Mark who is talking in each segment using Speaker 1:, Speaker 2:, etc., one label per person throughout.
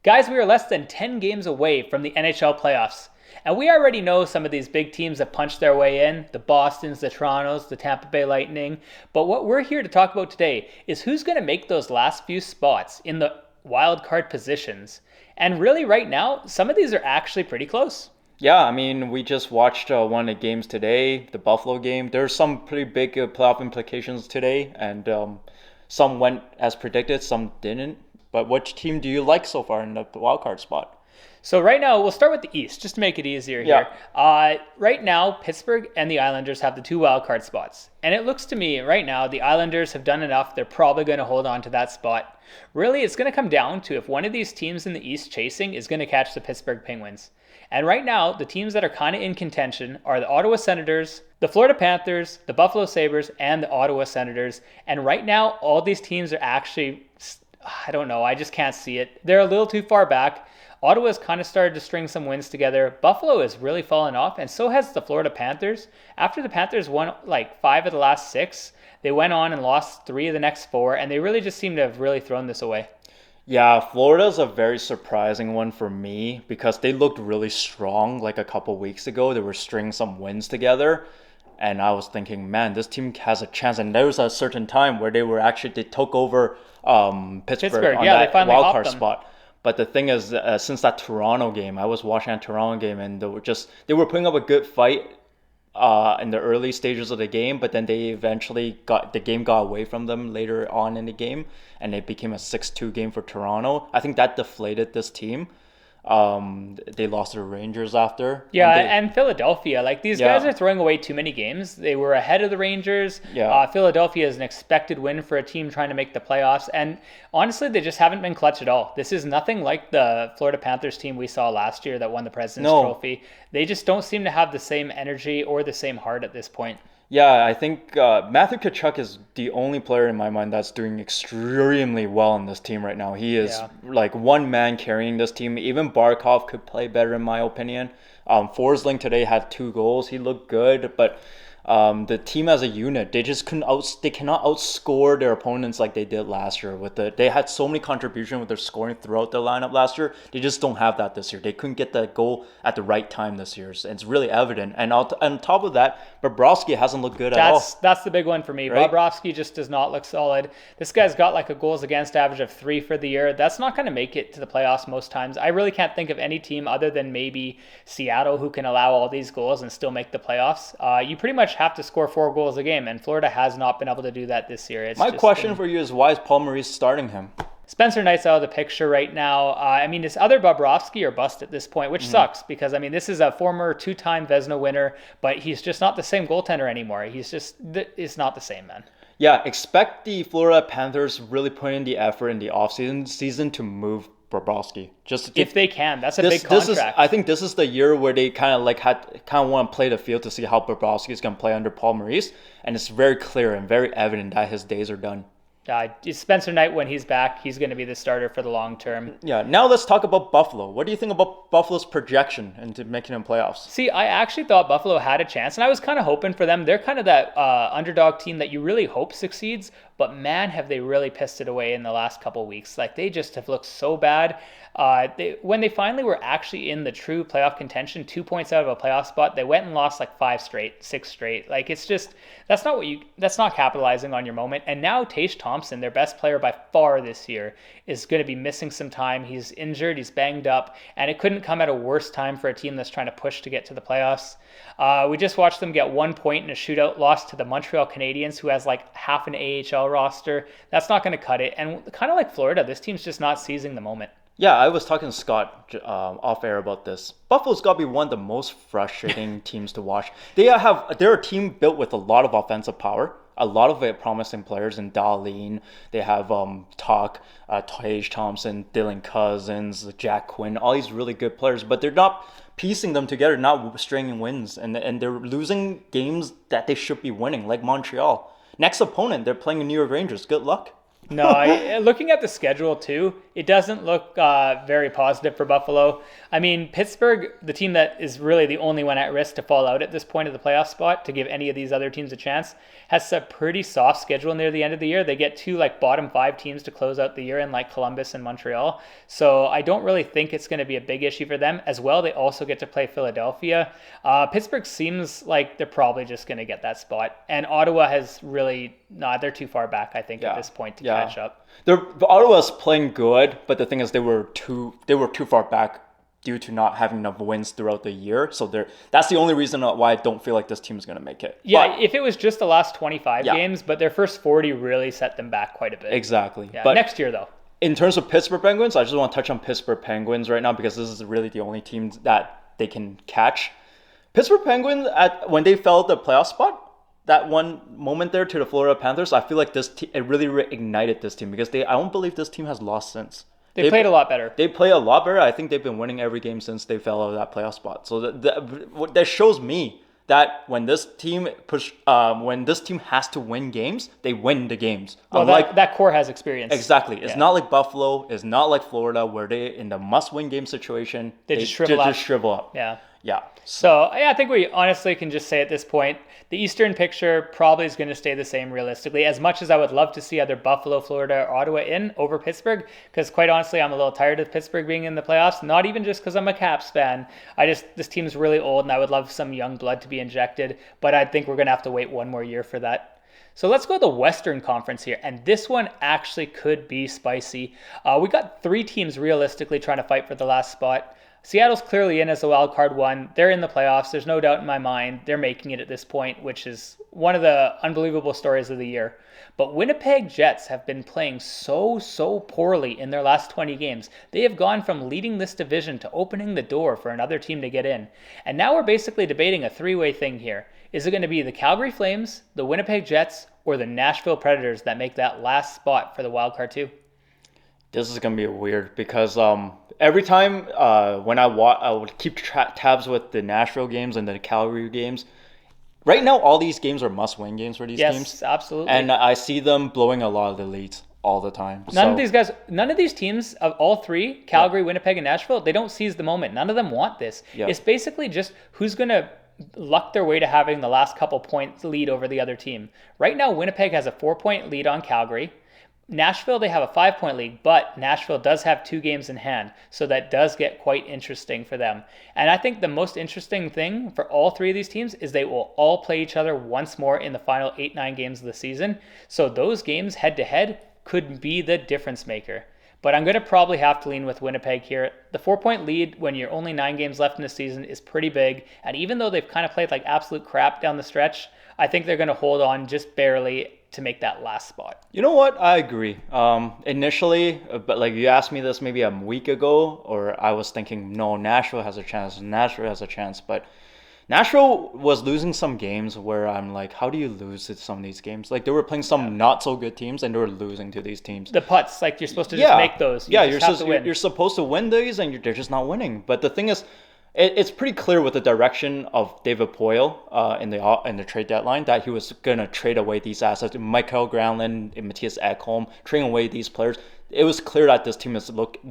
Speaker 1: Guys, we are less than 10 games away from the NHL playoffs. And we already know some of these big teams that punched their way in, the Bostons, the Torontos, the Tampa Bay Lightning. But what we're here to talk about today is who's going to make those last few spots in the wild card positions. And really right now, some of these are actually pretty close.
Speaker 2: Yeah, I mean, we just watched one of the games today, the Buffalo game. There's some pretty big playoff implications today, and some went as predicted, some didn't. But which team do you like so far in the wild card spot?
Speaker 1: So right now, we'll start with the East, just to make it easier here. Right now, Pittsburgh and the Islanders have the two wildcard spots. And it looks to me, right now, the Islanders have done enough. They're probably going to hold on to that spot. Really, it's going to come down to if one of these teams in the East chasing is going to catch the Pittsburgh Penguins. And right now, the teams that are kind of in contention are the Ottawa Senators, the Florida Panthers, the Buffalo Sabres, and the Ottawa Senators. And right now, all these teams are actually, I don't know, I just can't see it. They're a little too far back. Ottawa's kind of started to string some wins together. Buffalo has really fallen off, and so has the Florida Panthers. After the Panthers won like 5 of the last 6, they went on and lost 3 of the next 4, and they really just seem to have really thrown this away.
Speaker 2: Yeah, Florida's a very surprising one for me because they looked really strong like a couple weeks ago. They were stringing some wins together. And I was thinking, man, this team has a chance. And there was a certain time where they took over Pittsburgh on
Speaker 1: yeah, they
Speaker 2: that
Speaker 1: finally
Speaker 2: wild
Speaker 1: hopped
Speaker 2: card
Speaker 1: them.
Speaker 2: spot. But the thing is, since that Toronto game, I was watching that Toronto game, and they were putting up a good fight in the early stages of the game, but then they eventually the game got away from them later on in the game, and it became a 6-2 game for Toronto. I think that deflated this team. They lost to the Rangers after.
Speaker 1: Yeah, and Philadelphia. Like, these
Speaker 2: Yeah.
Speaker 1: guys are throwing away too many games. They were ahead of the Rangers.
Speaker 2: Yeah.
Speaker 1: Philadelphia is an expected win for a team trying to make the playoffs. And honestly, they just haven't been clutch at all. This is nothing like the Florida Panthers team we saw last year that won the President's
Speaker 2: No.
Speaker 1: Trophy. They just don't seem to have the same energy or the same heart at this point.
Speaker 2: Yeah, I think Matthew Tkachuk is the only player in my mind that's doing extremely well in this team right now. He is
Speaker 1: Yeah.
Speaker 2: like one man carrying this team. Even Barkov could play better, in my opinion. Forsling today had 2 goals. He looked good, but the team as a unit, they cannot outscore their opponents like they did last year. They had so many contributions with their scoring throughout the lineup last year. They just don't have that this year. They couldn't get that goal at the right time this year. It's really evident. And on top of that, Bobrovsky hasn't looked good at all.
Speaker 1: That's the big one for me.
Speaker 2: Right?
Speaker 1: Bobrovsky just does not look solid. This guy's got like a goals against average of 3 for the year. That's not going to make it to the playoffs most times. I really can't think of any team other than maybe Seattle who can allow all these goals and still make the playoffs. You pretty much have to score 4 goals a game, and Florida has not been able to do that this year.
Speaker 2: My question for you is, why is Paul Maurice starting him?
Speaker 1: Spencer Knight's out of the picture right now. I mean, it's either Bobrovsky or bust at this point, which sucks because, I mean, this is a former 2-time Vezina winner, but he's just not the same goaltender anymore. It's not the same, man.
Speaker 2: Yeah, expect the Florida Panthers really put in the effort in the offseason to move Bobrovsky.
Speaker 1: If they can, that's a big contract.
Speaker 2: I think this is the year where they kind of want to play the field to see how Bobrovsky is going to play under Paul Maurice, and it's very clear and very evident that his days are done.
Speaker 1: Spencer Knight, when he's back, he's going to be the starter for the long term.
Speaker 2: Yeah, now let's talk about Buffalo. What do you think about Buffalo's projection into making them playoffs?
Speaker 1: See, I actually thought Buffalo had a chance, and I was kind of hoping for them. They're kind of that underdog team that you really hope succeeds, but man, have they really pissed it away in the last couple of weeks. Like, they just have looked so bad. When they finally were actually in the true playoff contention, 2 points out of a playoff spot, they went and lost like 5 straight, 6 straight. Like, it's just, that's not capitalizing on your moment. And now Tage Thompson, their best player by far this year, is going to be missing some time. He's injured, he's banged up, and it couldn't come at a worse time for a team that's trying to push to get to the playoffs. We just watched them get 1 point in a shootout loss to the Montreal Canadiens, who has like half an AHL roster. That's not going to cut it. And kind of like Florida, this team's just not seizing the moment.
Speaker 2: Yeah, I was talking to Scott off air about this. Buffalo's got to be one of the most frustrating teams to watch. They're a team built with a lot of offensive power, a lot of promising players in Dahlin. They have Tage Thompson, Dylan Cousins, Jack Quinn, all these really good players, but they're not piecing them together, not stringing wins, and they're losing games that they should be winning, like Montreal. Next opponent, they're playing the New York Rangers. Good luck.
Speaker 1: No, looking at the schedule too, it doesn't look very positive for Buffalo. I mean, Pittsburgh, the team that is really the only one at risk to fall out at this point of the playoff spot to give any of these other teams a chance, has a pretty soft schedule near the end of the year. They get two like bottom five teams to close out the year in like Columbus and Montreal. So I don't really think it's going to be a big issue for them. As well, they also get to play Philadelphia. Pittsburgh seems like they're probably just going to get that spot. And Ottawa has really, they're too far back, I think, at this point to catch up.
Speaker 2: Ottawa's playing good, but the thing is they were too far back due to not having enough wins throughout the year. So that's the only reason why I don't feel like this team is going to make it.
Speaker 1: Yeah, but if it was just the last 25 games, but their first 40 really set them back quite a bit.
Speaker 2: Exactly.
Speaker 1: Yeah,
Speaker 2: but
Speaker 1: next year, though.
Speaker 2: In terms of Pittsburgh Penguins, I just want to touch on Pittsburgh Penguins right now because this is really the only team that they can catch. Pittsburgh Penguins, when they fell the playoff spot, that one moment there to the Florida Panthers, I feel like it really reignited this team because I don't believe this team has lost since.
Speaker 1: They played a lot better.
Speaker 2: They play a lot better. I think they've been winning every game since they fell out of that playoff spot. So that shows me that when this team has to win games, they win the games.
Speaker 1: Well, that core has experience.
Speaker 2: Exactly. It's not like Buffalo. It's not like Florida where they in the must-win game situation
Speaker 1: they just shrivel up.
Speaker 2: Yeah.
Speaker 1: Yeah. So I think we honestly can just say at this point, the Eastern picture probably is going to stay the same realistically. As much as I would love to see either Buffalo, Florida, or Ottawa in over Pittsburgh, because quite honestly, I'm a little tired of Pittsburgh being in the playoffs. Not even just because I'm a Caps fan. This team's really old, and I would love some young blood to be injected. But I think we're going to have to wait one more year for that. So let's go to the Western Conference here, and this one actually could be spicy. We got three teams realistically trying to fight for the last spot. Seattle's clearly in as a wild card one. They're in the playoffs. There's no doubt in my mind they're making it at this point, which is one of the unbelievable stories of the year. But Winnipeg Jets have been playing so poorly in their last 20 games. They have gone from leading this division to opening the door for another team to get in. And now we're basically debating a three-way thing here. Is it going to be the Calgary Flames, the Winnipeg Jets, or the Nashville Predators that make that last spot for the wild card two?
Speaker 2: This is going to be weird because every time when I would keep tabs with the Nashville games and the Calgary games. Right now, all these games are must-win games for these teams.
Speaker 1: Yes, absolutely.
Speaker 2: And I see them blowing a lot of the leads all the time.
Speaker 1: None of these teams, of all three, Calgary, Winnipeg, and Nashville, they don't seize the moment. None of them want this. Yeah. It's basically just who's going to luck their way to having the last couple points lead over the other team. Right now, Winnipeg has a 4-point lead on Calgary. Nashville, they have a 5-point lead, but Nashville does have 2 games in hand, so that does get quite interesting for them. And I think the most interesting thing for all three of these teams is they will all play each other once more in the final 8-9 games of the season. So those games head-to-head could be the difference maker. But I'm going to probably have to lean with Winnipeg here. The 4-point lead when you're only 9 games left in the season is pretty big. And even though they've kind of played like absolute crap down the stretch, I think they're going to hold on just barely to make that last spot.
Speaker 2: You know what? I agree. Initially, but like you asked me this maybe a week ago, or I was thinking, no, Nashville has a chance. But Nashville was losing some games where I'm like, how do you lose to some of these games? Like they were playing some not so good teams and they were losing to these teams.
Speaker 1: The putts, like you're supposed to just make those.
Speaker 2: You're supposed to win these and they're just not winning. But the thing is, it's pretty clear with the direction of David Poile in the trade deadline that he was going to trade away these assets. Michael Granlund and Matthias Ekholm, trading away these players. It was clear that this team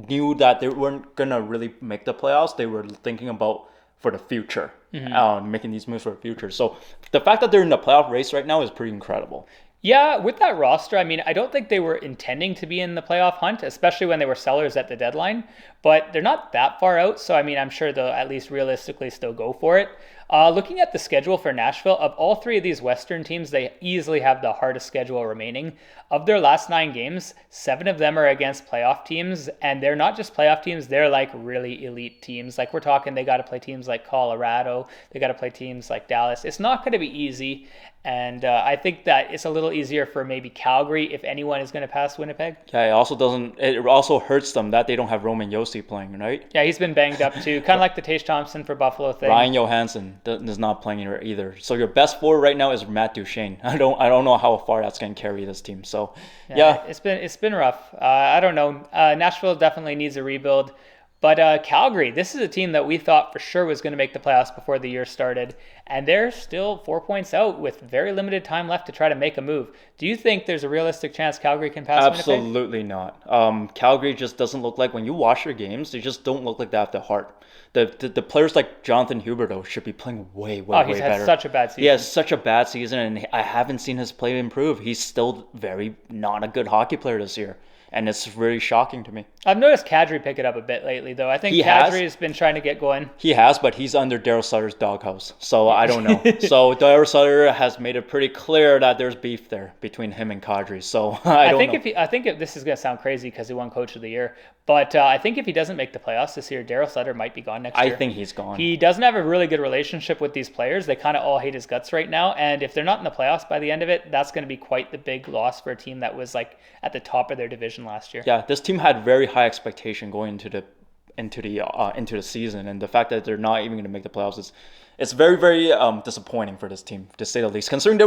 Speaker 2: knew that they weren't going to really make the playoffs. They were thinking about for the future, making these moves for the future. So the fact that they're in the playoff race right now is pretty incredible.
Speaker 1: Yeah, with that roster, I mean, I don't think they were intending to be in the playoff hunt, especially when they were sellers at the deadline, but they're not that far out. So, I mean, I'm sure they'll at least realistically still go for it. Looking at the schedule for Nashville, of all three of these Western teams, they easily have the hardest schedule remaining. Of their last 9 games, 7 of them are against playoff teams, and they're not just playoff teams, they're like really elite teams. Like we're talking, they got to play teams like Colorado, they got to play teams like Dallas. It's not going to be easy, and I think that it's a little easier for maybe Calgary if anyone is going to pass Winnipeg.
Speaker 2: Yeah, it also hurts them that they don't have Roman Josi playing, right?
Speaker 1: Yeah, he's been banged up too, kind of like the Tage Thompson for Buffalo thing.
Speaker 2: Ryan Johansson is not playing either. So your best forward right now is Matt Duchene. I don't know how far that's going to carry this team. So yeah,
Speaker 1: it's been rough. I don't know. Nashville definitely needs a rebuild. But Calgary, this is a team that we thought for sure was going to make the playoffs before the year started, and they're still 4 points out with very limited time left to try to make a move. Do you think there's a realistic chance Calgary can pass Winnipeg?
Speaker 2: Absolutely not. Calgary just doesn't look like, when you watch their games, they just don't look like they have the heart. The players like Jonathan Huberdeau should be playing way better.
Speaker 1: He's had such a bad season.
Speaker 2: He has such a bad season, and I haven't seen his play improve. He's still very not a good hockey player this year. And it's really shocking to me.
Speaker 1: I've noticed Kadri pick it up a bit lately, though. I think Kadri has been trying to get going.
Speaker 2: He has, but he's under Daryl Sutter's doghouse. So I don't know. So Daryl Sutter has made it pretty clear that there's beef there between him and Kadri. So I don't know.
Speaker 1: I think this is going to sound crazy because he won Coach of the Year. But I think if he doesn't make the playoffs this year, Daryl Sutter might be gone next year.
Speaker 2: I think he's gone.
Speaker 1: He doesn't have a really good relationship with these players. They kind of all hate his guts right now. And if they're not in the playoffs by the end of it, that's going to be quite the big loss for a team that was like at the top of their division last year.
Speaker 2: Yeah, this team had very high expectation going into the season, and the fact that they're not even going to make the playoffs it's very, very disappointing for this team, to say the least. Considering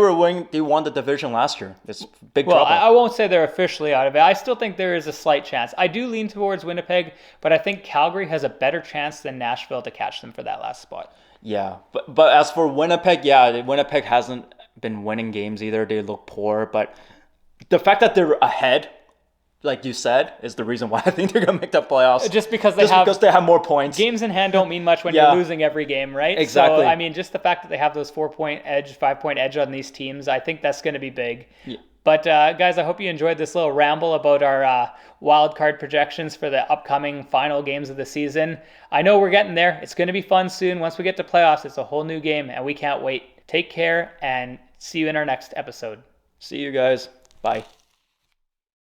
Speaker 2: they won the division last year, it's big trouble.
Speaker 1: Well, I won't say they're officially out of it. I still think there is a slight chance. I do lean towards Winnipeg, but I think Calgary has a better chance than Nashville to catch them for that last spot.
Speaker 2: Yeah, but as for Winnipeg, Winnipeg hasn't been winning games either. They look poor, but the fact that they're ahead, like you said, is the reason why I think they're going to make the playoffs.
Speaker 1: Just because they have
Speaker 2: more points.
Speaker 1: Games in hand don't mean much when you're losing every game, right?
Speaker 2: Exactly.
Speaker 1: So, I mean, just the fact that they have those 4-point edge, 5-point edge on these teams, I think that's going to be big. Yeah. But guys, I hope you enjoyed this little ramble about our wild card projections for the upcoming final games of the season. I know we're getting there. It's going to be fun soon. Once we get to playoffs, it's a whole new game, and we can't wait. Take care, and see you in our next episode.
Speaker 2: See you guys. Bye.